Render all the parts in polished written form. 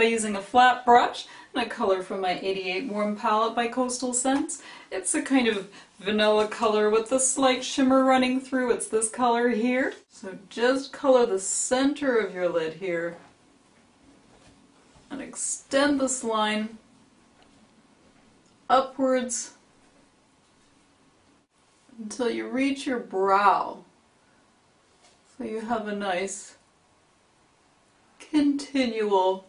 using a flat brush and a color from my 88 Warm palette by Coastal Scents. It's a kind of vanilla color with a slight shimmer running through. It's this color here. So just color the center of your lid here and extend this line upwards until you reach your brow. So you have a nice continual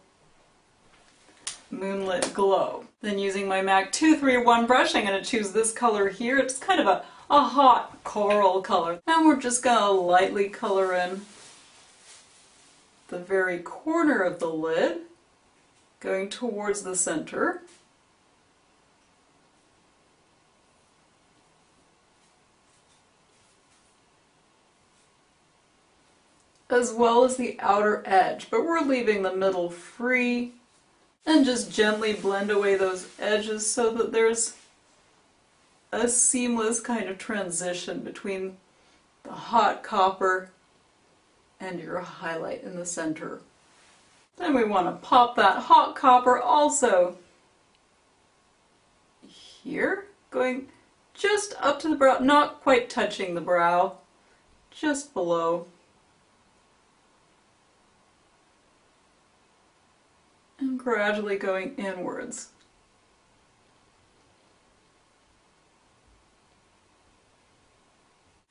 moonlit glow. Then using my MAC 231 brush, I'm going to choose this color here. It's kind of a hot coral color. And we're just going to lightly color in the very corner of the lid, going towards the center. As well as the outer edge, but we're leaving the middle free, and just gently blend away those edges so that there's a seamless kind of transition between the hot copper and your highlight in the center. Then we want to pop that hot copper also here, going just up to the brow, not quite touching the brow, just below. And gradually going inwards.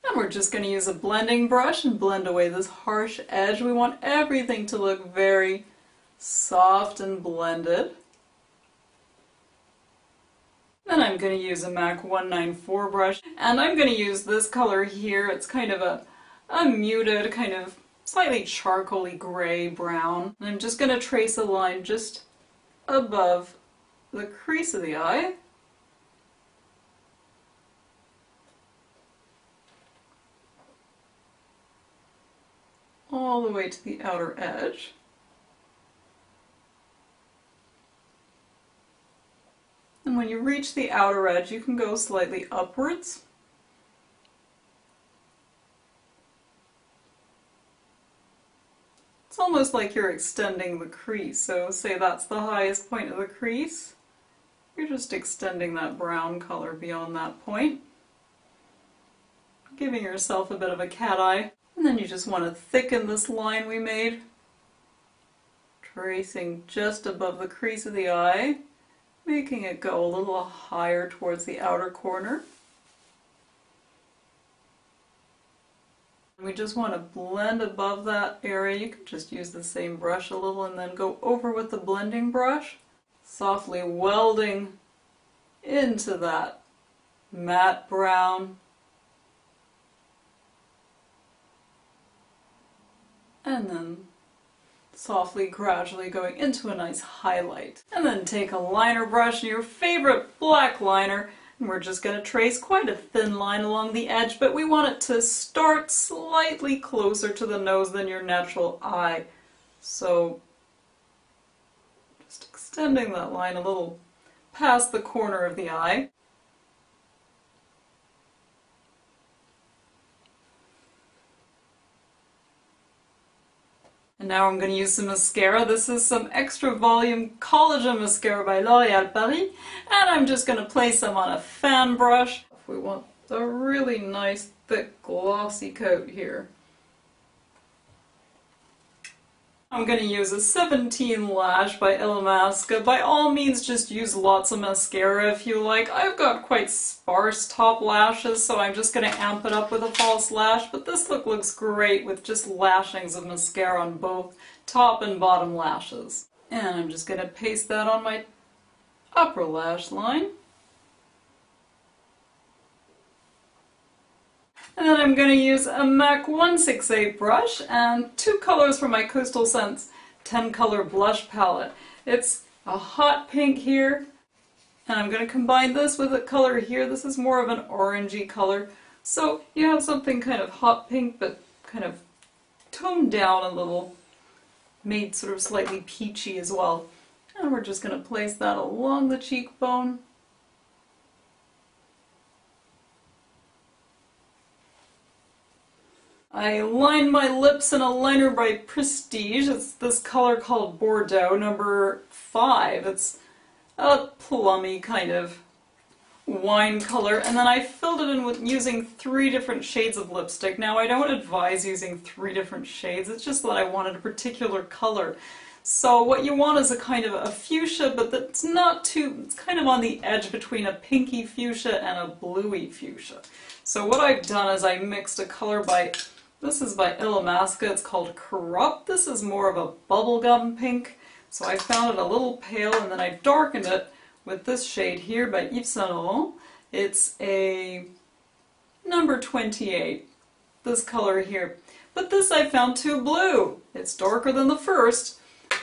And we're just going to use a blending brush and blend away this harsh edge. We want everything to look very soft and blended. Then I'm going to use a MAC 194 brush, and I'm going to use this color here. It's kind of a muted, kind of slightly charcoaly gray brown. And I'm just going to trace a line just above the crease of the eye. All the way to the outer edge. And when you reach the outer edge, you can go slightly upwards. It's almost like you're extending the crease, so say that's the highest point of the crease. You're just extending that brown color beyond that point, giving yourself a bit of a cat eye. And then you just want to thicken this line we made, tracing just above the crease of the eye, making it go a little higher towards the outer corner. We just want to blend above that area. You can just use the same brush a little and then go over with the blending brush, softly welding into that matte brown. And then softly, gradually going into a nice highlight. And then take a liner brush, your favorite black liner, and we're just going to trace quite a thin line along the edge, but we want it to start slightly closer to the nose than your natural eye. So just extending that line a little past the corner of the eye. And now I'm going to use some mascara. This is some Extra Volume Collagen Mascara by L'Oréal Paris. And I'm just going to place some on a fan brush. We want a really nice, thick, glossy coat here. I'm going to use a 17 Lash by Illamasqua. By all means, just use lots of mascara if you like. I've got quite sparse top lashes, so I'm just going to amp it up with a false lash, but this look looks great with just lashings of mascara on both top and bottom lashes. And I'm just going to paste that on my upper lash line. And then I'm going to use a MAC 168 brush and two colors from my Coastal Scents 10 color blush palette. It's a hot pink here, and I'm going to combine this with a color here. This is more of an orangey color. So you have something kind of hot pink but kind of toned down a little, made sort of slightly peachy as well. And we're just going to place that along the cheekbone. I lined my lips in a liner by Prestige. It's this color called Bordeaux, number 5. It's a plummy kind of wine color, and then I filled it in with using 3 different shades of lipstick. Now I don't advise using 3 different shades, it's just that I wanted a particular color. So what you want is a kind of a fuchsia, but that's not too, it's kind of on the edge between a pinky fuchsia and a bluey fuchsia. So what I've done is I mixed a color by, this is by Illamasqua, it's called Corrupt. This is more of a bubblegum pink, so I found it a little pale, and then I darkened it with this shade here by Yves Saint Laurent. It's a number 28, this color here. But this I found too blue. It's darker than the first,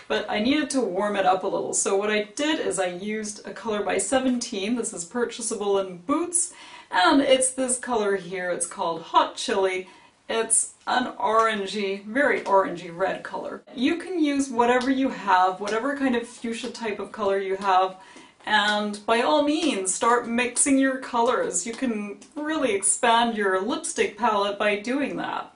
but I needed to warm it up a little. So what I did is I used a color by 17. This is purchasable in Boots, and it's this color here. It's called Hot Chili. It's an orangey, very orangey red color. You can use whatever you have, whatever kind of fuchsia type of color you have, and by all means start mixing your colors. You can really expand your lipstick palette by doing that.